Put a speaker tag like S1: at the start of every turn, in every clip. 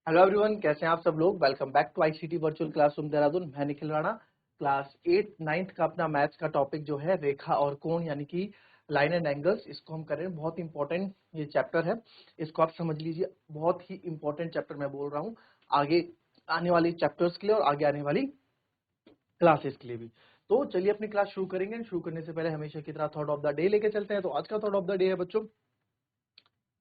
S1: Hello everyone, कैसे हैं आप सब लोग। Welcome back to ICT virtual classroom Dehradun. मैं निखिल राणा। क्लास 8 9th का अपना मैथ्स का टॉपिक जो है रेखा और कोण यानी कि लाइन एंड एंगल्स, इसको हम कर रहे हैं। बहुत इंपॉर्टेंट ये चैप्टर है, इसको आप समझ लीजिए। बहुत ही इंपॉर्टेंट चैप्टर मैं बोल रहा हूँ आगे आने वाली चैप्टर्स के लिए और आगे आने वाली क्लासेस के लिए भी। तो चलिए अपनी क्लास शुरू करेंगे। शुरू करने से पहले हमेशा की तरह थॉट ऑफ द डे लेके चलते हैं। तो आज का थॉट ऑफ द डे है बच्चों,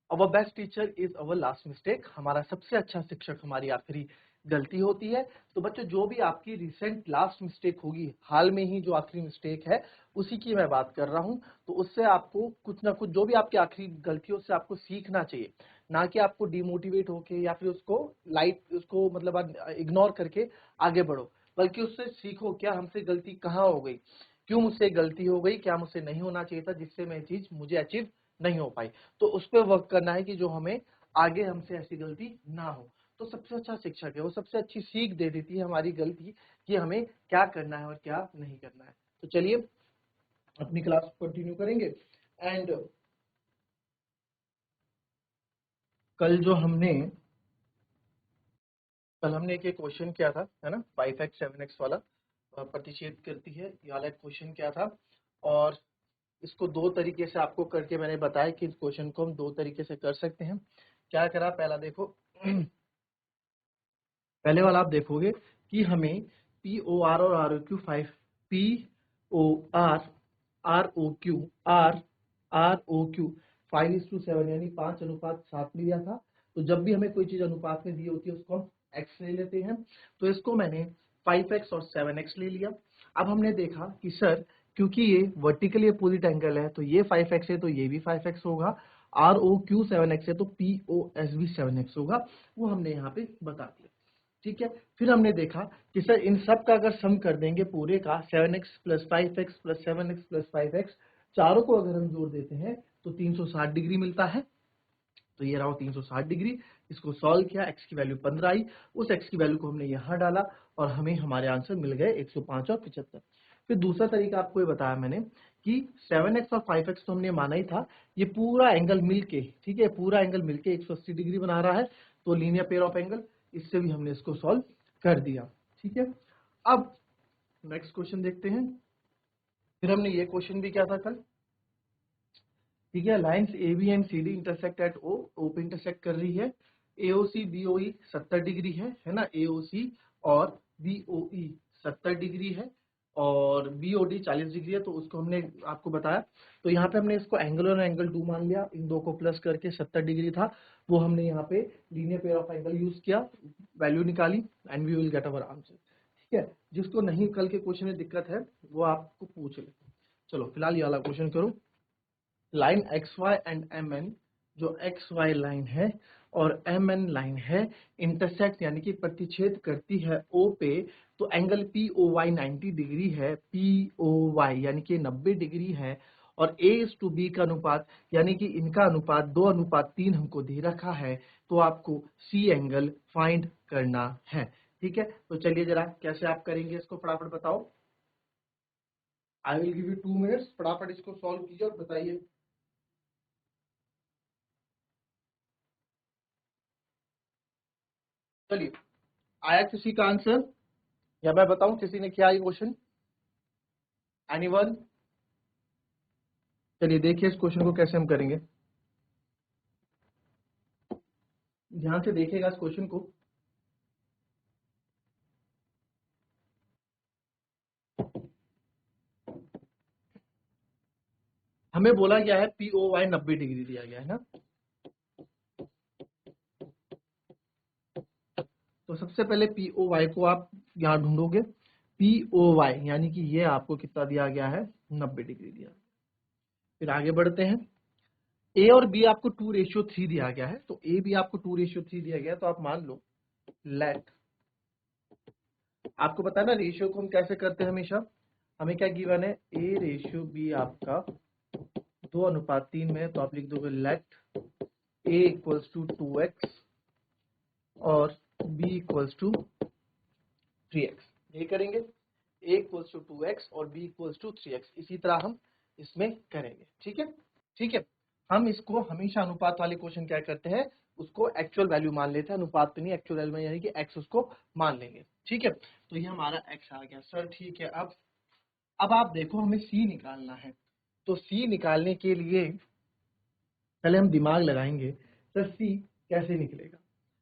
S1: our best teacher is our last mistake. हमारा सबसे अच्छा शिक्षक हमारी आखिरी गलती होती है। तो बच्चों, जो भी आपकी रिसेंट लास्ट मिस्टेक होगी, हाल में ही जो आखिरी मिस्टेक है उसी की मैं बात कर रहा हूं। तो उससे आपको कुछ ना कुछ, जो भी आपकी आखिरी गलती है उससे आपको सीखना चाहिए, ना कि आपको डिमोटिवेट होके या फिर उसको मतलब इग्नोर करके आगे बढ़ो, बल्कि उससे सीखो क्या हमसे गलती कहाँ हो गई, क्यों मुझसे गलती हो गई, क्या मुझसे नहीं होना चाहिए था जिससे मैं चीज मुझे अचीव नहीं हो पाई। तो उस पर वर्क करना है कि जो हमें आगे हमसे ऐसी गलती ना हो। तो सबसे अच्छा शिक्षक है, वो सबसे अच्छी सीख दे देती है हमारी गलती कि हमें क्या करना है और क्या नहीं करना है। तो चलिए अपनी क्लास कंटिन्यू करेंगे। एंड कल जो हमने कल हमने एक क्वेश्चन किया था, है ना, 5x 7x वाला, प्रतिच्छेद करती है, ये वाला क्वेश्चन किया था। और इसको दो तरीके से आपको करके मैंने बताया कि इस क्वेश्चन को हम दो तरीके से कर सकते हैं। क्या करा, पहला देखो। पहले वाला आप देखोगे कि हमें पी ओ आर और R O Q P O R O Q R O Q 5:7 यानी 5:7 लिया था। तो जब भी हमें कोई चीज अनुपात में दी होती है उसको हम एक्स ले लेते हैं। तो इसको मैंने 5x और 7x ले लिया। अब हमने देखा कि सर, क्योंकि ये वर्टिकली अपोजिट एंगल है तो ये 5x है तो ये भी 5x होगा, आर ओ क्यू 7x है तो पी ओ एस भी 7x होगा। वो हमने यहाँ पे बता दिया। ठीक है, फिर हमने देखा कि सर इन सब का अगर सम कर देंगे पूरे का, 7x plus 5x plus 7x plus 5x, चारों को अगर हम जोड़ देते हैं तो 360 डिग्री मिलता है। तो ये रहा 360 डिग्री। इसको सॉल्व किया, x की वैल्यू 15 आई, उस x की वैल्यू को हमने यहाँ डाला और हमें हमारे आंसर मिल गए 105 और 75। फिर दूसरा तरीका आपको ये बताया मैंने कि 7x और 5x तो हमने माना ही था, ये पूरा एंगल मिलके, ठीक है, पूरा एंगल मिलके 180 डिग्री बना रहा है। तो लीनियर पेयर ऑफ एंगल, इससे भी हमने इसको सॉल्व कर दिया। ठीक है, अब नेक्स्ट क्वेश्चन देखते हैं। फिर हमने ये क्वेश्चन भी किया था कल। ठीक है, lines A B and C D intersect at O पे इंटरसेक्ट कर रही है। एओसी बीओई 70 डिग्री है ना, एओसी और बीओई 70 डिग्री है और बीओडी 40 डिग्री है। तो उसको हमने आपको बताया। तो यहाँ पे हमने इसको एंगल और एंगल 2 मान लिया, इन दो को प्लस करके 70 डिग्री था वो हमने यहाँ पे linear pair of angle use किया, वैल्यू निकाली and we will get our answer. ठीक है, जिसको नहीं कल के क्वेश्चन में दिक्कत है वो आपको पूछ ले। चलो फिलहाल ये वाला क्वेश्चन करो। Line X Y and M N, जो एक्स वाई लाइन है और एम एन लाइन है, इंटरसेक्ट यानी कि प्रतिच्छेद करती है ओ पे। तो angle P O Y 90 degree है, पी ओ वाई यानी कि 90 डिग्री है। और ए इज टू बी का अनुपात यानी कि इनका अनुपात 2:3 हमको दे रखा है। तो आपको सी एंगल फाइंड करना है। ठीक है, तो चलिए जरा कैसे आप करेंगे इसको फटाफट बताओ। I will give you 2 minutes, फटाफट इसको सॉल्व कीजिए और बताइए। चलिए, आया किसी का आंसर या मैं बताऊं किसी ने किया ये क्वेश्चन? एनीवन? चलिए देखिए इस क्वेश्चन को कैसे हम करेंगे, ध्यान से देखिएगा इस क्वेश्चन को। हमें बोला गया है पी ओ वाई 90 डिग्री दिया गया है ना। तो सबसे पहले पी ओ वाई को आप यहाँ ढूंढोगे। पी ओ वाई यानी कि ये आपको कितना दिया गया है, 90 डिग्री दिया। फिर आगे बढ़ते हैं। ए और बी आपको 2:3 दिया गया है। तो ए बी आपको 2:3 दिया गया है, तो आप मान लो लेट, आपको पता है ना रेशियो को हम कैसे करते हैं हमेशा। हमें क्या गिवन है, ए रेशियो बी आपका 2:3 में, तो आप लिख दोगे late A equals to 2x और b इक्वल्स टू 3x। ये करेंगे, a इक्वल्स टू 2x और b इक्वल्स टू 3x, इसी तरह हम इसमें करेंगे। ठीक है, ठीक है। हम इसको हमेशा अनुपात वाले क्वेश्चन क्या करते हैं, उसको एक्चुअल वैल्यू मान लेते हैं, अनुपात पे नहीं, एक्चुअल वैल्यू में, यानी कि x उसको मान लेंगे। ठीक है, तो ये हमारा x आ गया सर। ठीक है, अब आप देखो हमें c निकालना है, तो c निकालने के लिए पहले हम दिमाग लगाएंगे, सर c कैसे निकलेगा।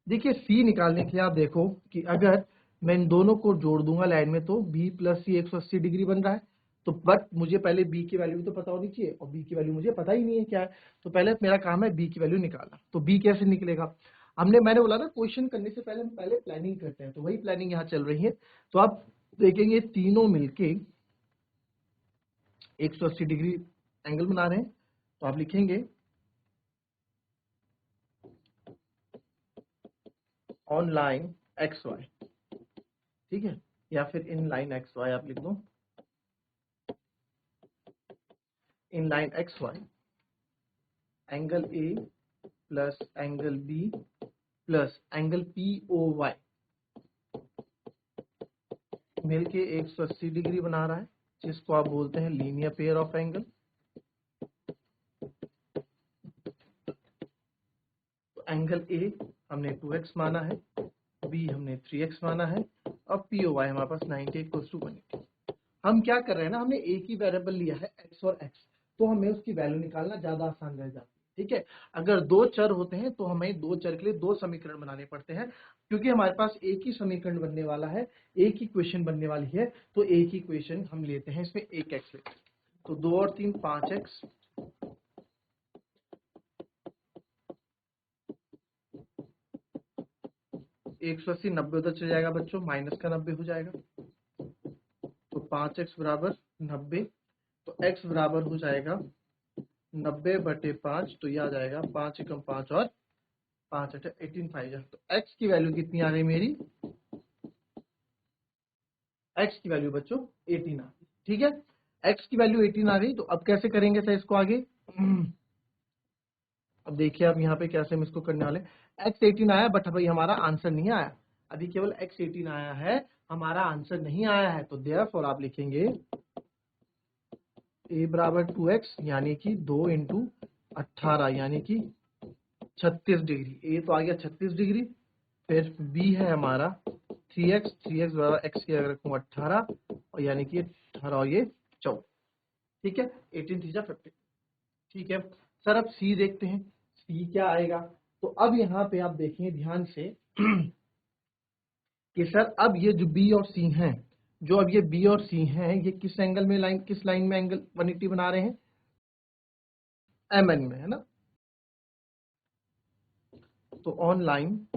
S1: देखिए c निकालने के लिए आप देखो कि अगर मैं इन दोनों को जोड़ दूंगा लाइन में तो b प्लस सी 180 डिग्री बन रहा है। तो बट मुझे पहले b की वैल्यू भी तो पता होनी चाहिए, और b की वैल्यू मुझे पता ही नहीं है क्या है। तो पहले मेरा काम है b की वैल्यू निकालना। तो b कैसे निकलेगा, मैंने बोला ना क्वेश्चन करने से पहले हम पहले प्लानिंग करते हैं, तो वही प्लानिंग यहाँ चल रही है। तो आप देखेंगे तीनों मिलके 180 डिग्री एंगल बना रहे हैं। तो आप लिखेंगे ऑन लाइन एक्स वाई, ठीक है, या फिर इन लाइन एक्स वाई आप लिख दो, in line X Y angle A plus angle B plus angle P O Y मिलके 180 डिग्री बना रहा है, जिसको आप बोलते हैं लीनियर पेयर ऑफ एंगल। तो एंगल ए हमने 2x माना है, बी हमने 3x माना है, और पी ओ वाई हमारे पास 90 इक्वल्स टू 180। हम क्या कर रहे हैं ना, हमने एक ही वेरिएबल लिया है x और x, तो हमें उसकी वैल्यू निकालना ज्यादा आसान रह जाती है। ठीक है, अगर दो चर होते हैं तो हमें दो चर के लिए दो समीकरण बनाने पड़ते हैं, क्योंकि हमारे पास एक ही समीकरण बनने वाला है, एक ही इक्वेशन बनने वाली है, तो एक ही इक्वेशन हम लेते हैं, इसमें एक x लेते हैं। तो 2 और 3 5x, 180 90 उधर चले जाएगा बच्चों, माइनस का 90 हो जाएगा, तो 5x बराबर 90। तो x बराबर हो जाएगा 90/5, तो यह आ जाएगा 5 एकम 5 और 5 8 18 5। तो x की वैल्यू कितनी आ गई मेरी, x की वैल्यू बच्चों 18 आ गई। ठीक है, x की वैल्यू 18 आ गई। तो अब कैसे करेंगे सर इसको आगे, अब देखिए अब यहाँ पे कैसे हम इसको करने वाले। x 18 आया, बट भाई हमारा आंसर नहीं आया, अभी केवल x 18 आया है, हमारा आंसर नहीं आया है। तो देयरफॉर आप लिखेंगे a बराबर 2x, यानी कि 2 इंटू 18, यानी कि 36 डिग्री। a तो आ गया 36 डिग्री, फिर b है हमारा 3x बराबर x की अगर रखूँ 18, और यानी कि 18 और ये 14। ठीक है, 18 3 50। ठीक है सर, अब c देखते हैं, c क्या आएगा। तो अब यहाँ पे आप देखेंगे ध्यान से कि सर अब ये जो b और c हैं, जो अब ये b और c हैं, ये किस एंगल में किस लाइन में एंगल 180 बना रहे हैं, mn में, है ना। तो ऑन लाइन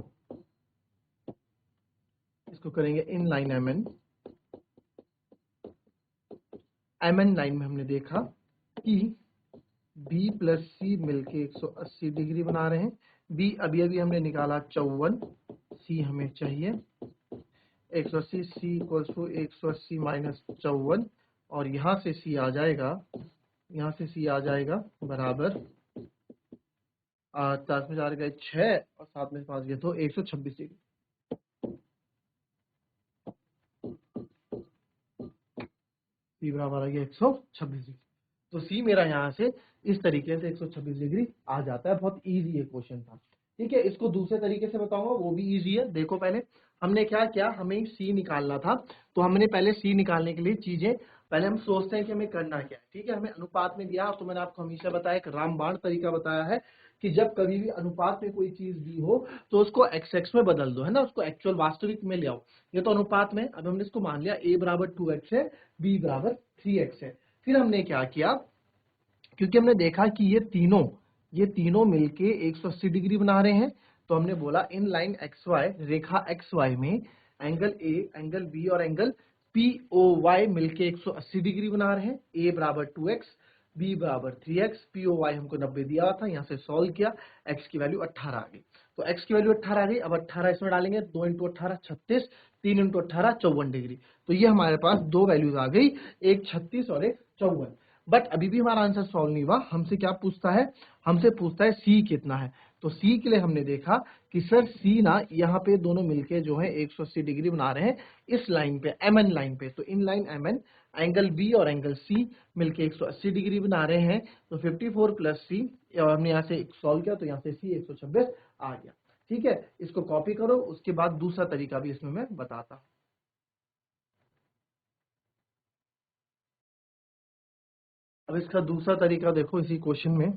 S1: इसको करेंगे इन लाइन mn लाइन में हमने देखा कि b प्लस सी मिलके 180 डिग्री बना रहे हैं। b अभी अभी हमने निकाला 54, c हमें चाहिए 180, c इक्वल्स टू 180 माइनस 54, और यहाँ से c आ जाएगा, यहाँ से c आ जाएगा बराबर 4 में 4 गए 6 और 7 में 5 गए तो 126 डिग्री। c बराबर आ गया 126 डिग्री। तो c मेरा यहाँ से इस तरीके से 126 डिग्री आ जाता है। बहुत इजी ये क्वेश्चन था। ठीक है, इसको दूसरे तरीके से बताऊंगा, वो भी इजी है। देखो पहले हमने क्या किया, हमें c निकालना था, तो हमने पहले c निकालने के लिए चीजें पहले हम सोचते हैं कि हमें करना क्या है। ठीक है, हमें अनुपात में दिया, तो मैंने आपको हमेशा बताया, एक रामबाण तरीका बताया है कि जब कभी भी अनुपात में कोई चीज दी हो तो उसको x में बदल दो, है ना, उसको एक्चुअल वास्तविक में ले आओ। ये तो अनुपात में, अब हमने इसको मान लिया a बराबर 2x है, b बराबर 3x है। फिर हमने क्या किया, क्योंकि हमने देखा कि ये तीनों मिलके 180 डिग्री बना रहे हैं, तो हमने बोला इन लाइन एक्स वाई, रेखा एक्स वाई में एंगल ए, एंगल बी और एंगल पी ओ वाई मिलके 180 डिग्री बना रहे हैं। ए बराबर 2x, बी बराबर 3x, पी ओ वाई हमको 90 दिया था, यहाँ से सॉल्व किया, x की वैल्यू 18 आ गई। तो x की वैल्यू 18 आ गई। अब 18 इसमें डालेंगे, 2 इंटू 18 36, 3 इंटू 18 54 डिग्री। तो ये हमारे पास दो वैल्यूज आ गई, एक 36 और एक 54। बट अभी भी हमारा आंसर सॉल्व नहीं हुआ। हमसे क्या पूछता है, हमसे पूछता है c कितना है। तो सी के लिए हमने देखा कि सर सी ना यहाँ पे दोनों मिलके जो है 180 डिग्री बना रहे हैं इस लाइन पे, एम एन लाइन पे। तो इन line M N, angle B और एंगल सी मिलके 180 डिग्री बना रहे हैं। तो 54 प्लस सी, और हमने यहाँ से सॉल्व किया तो यहाँ से सी 126 आ गया। ठीक है, इसको कॉपी करो, उसके बाद दूसरा तरीका भी इसमें मैं बताता। अब इसका दूसरा तरीका देखो इसी क्वेश्चन में।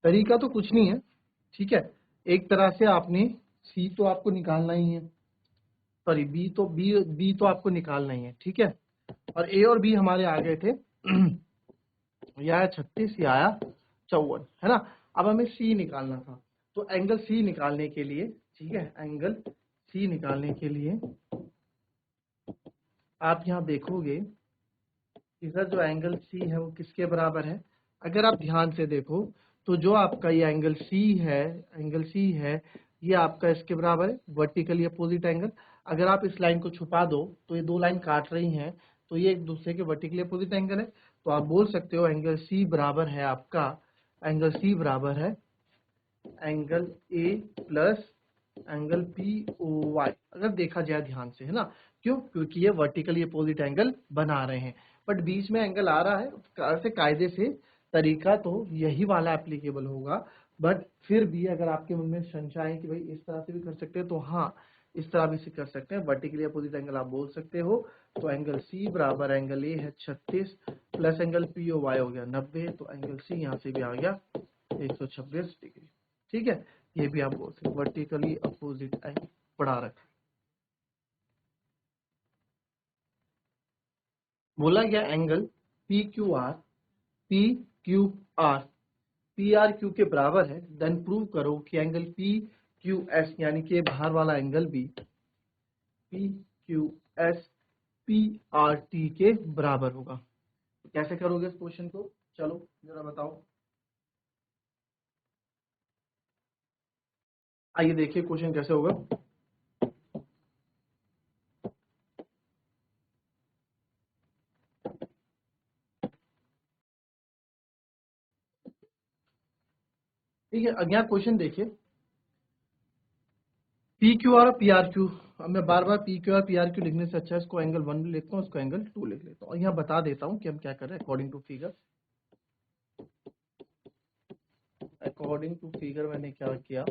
S1: तरीका तो कुछ नहीं है, ठीक है। एक तरह से आपने सी तो आपको निकालना ही है, सॉरी बी तो आपको निकालना ही है, ठीक है। और ए और बी हमारे आ गए थे यह आया 36, यह आया 54, है ना। अब हमें सी निकालना था, तो एंगल सी निकालने के लिए, ठीक है, एंगल सी निकालने के लिए आप यहाँ देखोगे इधर जो एंगल सी है वो किसके बराबर है। अगर आप ध्यान से देखो तो जो आपका ये एंगल सी है, एंगल सी है, ये आपका इसके बराबर है, वर्टिकली अपोजिट एंगल। अगर आप इस लाइन को छुपा दो तो ये दो लाइन काट रही हैं, तो ये एक दूसरे के वर्टिकली अपोजिट एंगल है। तो आप बोल सकते हो एंगल सी बराबर है आपका, एंगल सी बराबर है angle A plus angle P O Y, अगर देखा जाए ध्यान से, है ना। क्यों? क्योंकि ये वर्टिकली अपोजिट एंगल बना रहे हैं, बट बीच में एंगल आ रहा है, ऐसे कायदे से तरीका तो यही वाला एप्लीकेबल होगा। बट फिर भी अगर आपके मन में संशय है कि भाई इस तरह से भी कर सकते हैं, तो हाँ, इस तरह भी से कर सकते हैं, वर्टिकली अपोजिट एंगल आप बोल सकते हो। तो एंगल सी बराबर एंगल ए है 36 plus angle P O Y हो गया 90, तो एंगल सी यहाँ से भी आ गया 126 डिग्री। ठीक है, ये भी आप बोल सकते वर्टिकली अपोजिट एंगल पढ़ा रखा। बोला गया angle P Q R, P Q R, P R Q के बराबर है, देन प्रूव करो कि एंगल पी क्यू एस यानी कि बाहर वाला एंगल भी P Q S P R T के बराबर होगा। तो कैसे करोगे इस क्वेश्चन को, चलो जरा बताओ। आइए देखिए क्वेश्चन कैसे होगा। ठीक है, अगला क्वेश्चन देखिए, पी क्यू आर और पी आर क्यू। अब मैं बार बार P Q R P R Q लिखने से अच्छा इसको एंगल 1 लिखता हूँ, इसको एंगल 2 लिख लेता हूँ। और यहाँ बता देता हूँ कि हम क्या कर रहे हैं। अकॉर्डिंग टू फिगर मैंने क्या किया,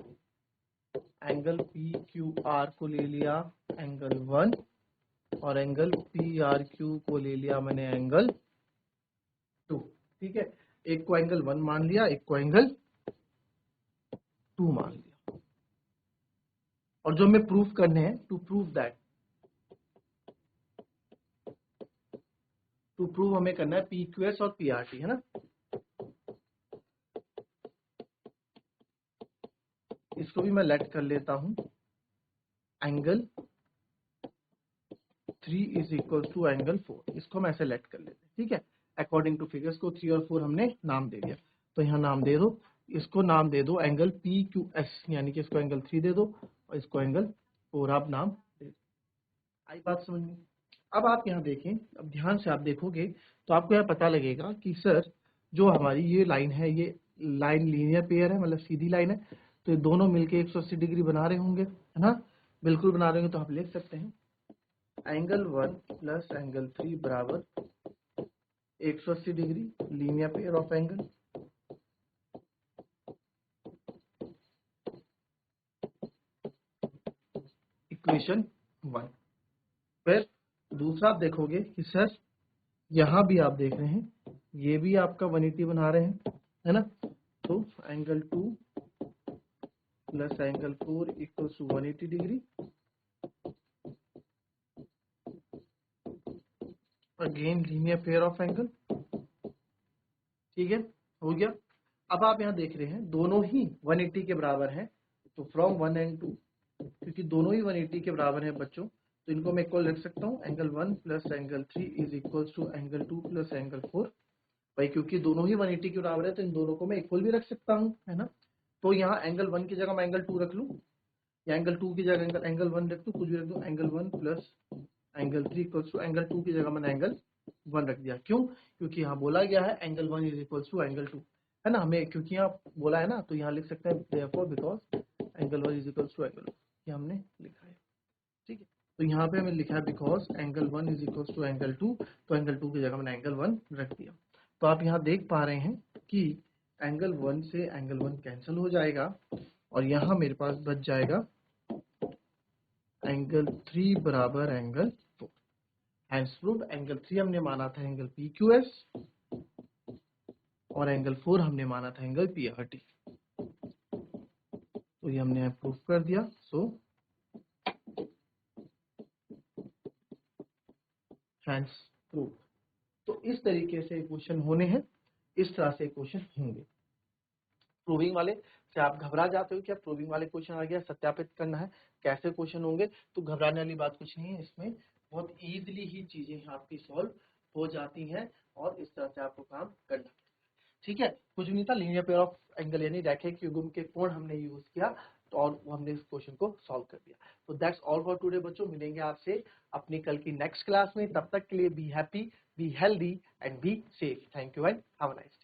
S1: एंगल पी क्यू आर को ले लिया एंगल 1, और एंगल पी आर क्यू को ले लिया मैंने एंगल 2। ठीक है, एक को एंगल 1 मान लिया, एक को एंगल 2 मान लिया। और जो हमें प्रूफ करने हैं, टू प्रूव हमें करना है पी क्यू एस और पी आर टी, है ना। इसको भी मैं लेट कर लेता हूं angle 3 is equal to angle 4, इसको मैं ऐसे लेट कर लेते हैं। ठीक है, अकॉर्डिंग टू फिगर्स को 3 और 4 हमने नाम दे दिया, तो यहाँ नाम दे दो, इसको नाम दे दो एंगल पी क्यू एस, यानी कि इसको एंगल 3 दे दो और इसको एंगल 4 आप नाम दे दो। आई बात समझ में। अब आप यहाँ देखें, अब ध्यान से आप देखोगे तो आपको यह पता लगेगा कि सर जो हमारी ये लाइन है, ये लाइन लीनियर पेयर है, मतलब सीधी लाइन है, तो ये दोनों मिलके 180 डिग्री बना रहे होंगे, है ना। बिल्कुल बना रहे होंगे, तो आप लिख सकते हैं एंगल 1 प्लस एंगल 3 बराबर 180 degree, linear pair of angle. Equation 1। फिर दूसरा आप देखोगे कि सर यहाँ भी आप देख रहे हैं, ये भी आपका 180 बना रहे हैं, है ना। तो angle 2 plus angle 4 equal to 180 degree. Again linear pair of angle. ठीक है, हो गया। अब आप यहाँ देख रहे हैं दोनों ही 180 के बराबर हैं, तो फ्रॉम 1 एंड 2, क्योंकि दोनों ही 180 के बराबर हैं बच्चों, तो इनको मैं इक्वल रख सकता हूँ। Angle 1 plus angle 3 is equal to angle 2 plus angle 4। भाई क्योंकि दोनों ही 180 के बराबर है, तो इन दोनों को मैं इक्वल भी रख सकता हूँ, है ना। तो यहाँ एंगल 1 की जगह मैं एंगल 2 रख लूँ, या एंगल 2 की जगह एंगल 1 रख दूँ, कुछ भी रख दूँ। Angle 1 plus angle 3 equal to angle 2 की जगह मैंने एंगल 1 रख दिया। क्यों? क्योंकि यहाँ बोला गया है angle 1 is equal to angle 2, है ना, हमें क्योंकि यहाँ बोला है ना, तो यहाँ लिख सकते हैं therefore because angle 1 is equal to angle 2, ये हमने लिखा है। ठीक है, तो यहाँ पे हमें लिखा है because angle 1 is equal to angle 2, तो एंगल 2 की जगह मैंने एंगल 1 रख दिया। तो आप यहाँ देख पा रहे हैं कि एंगल 1 से एंगल 1 कैंसिल हो जाएगा और यहाँ मेरे पास बच जाएगा एंगल 3 बराबर एंगल 4। हैंस प्रूव्ड, एंगल 3 हमने माना था एंगल PQS और एंगल 4 हमने माना था एंगल PRT। तो ये हमने प्रूव कर दिया। So hence prove. तो इस तरीके से क्वेश्चन होने हैं, इस तरह से क्वेश्चन होंगे। प्रूविंग वाले से आप घबरा जाते हो क्या प्रूविंग वाले क्वेश्चन आ गया, सत्यापित करना है कैसे क्वेश्चन होंगे, तो घबराने वाली बात कुछ नहीं है। इसमें बहुत इजीली ही चीजें आपकी सॉल्व हो जाती हैं और इस तरह से आपको काम करना है। ठीक है, कुछ नहीं था, लीनियर पेयर ऑफ एंगल यानी रैखिक युग्म के कोण हमने यूज किया, तो और हमने इस क्वेश्चन को सॉल्व कर दिया। तो दैट्स ऑल फॉर टुडे बच्चों, मिलेंगे आपसे अपनी कल की नेक्स्ट क्लास में। तब तक के लिए be happy, be healthy and be safe. Thank you and have a nice day.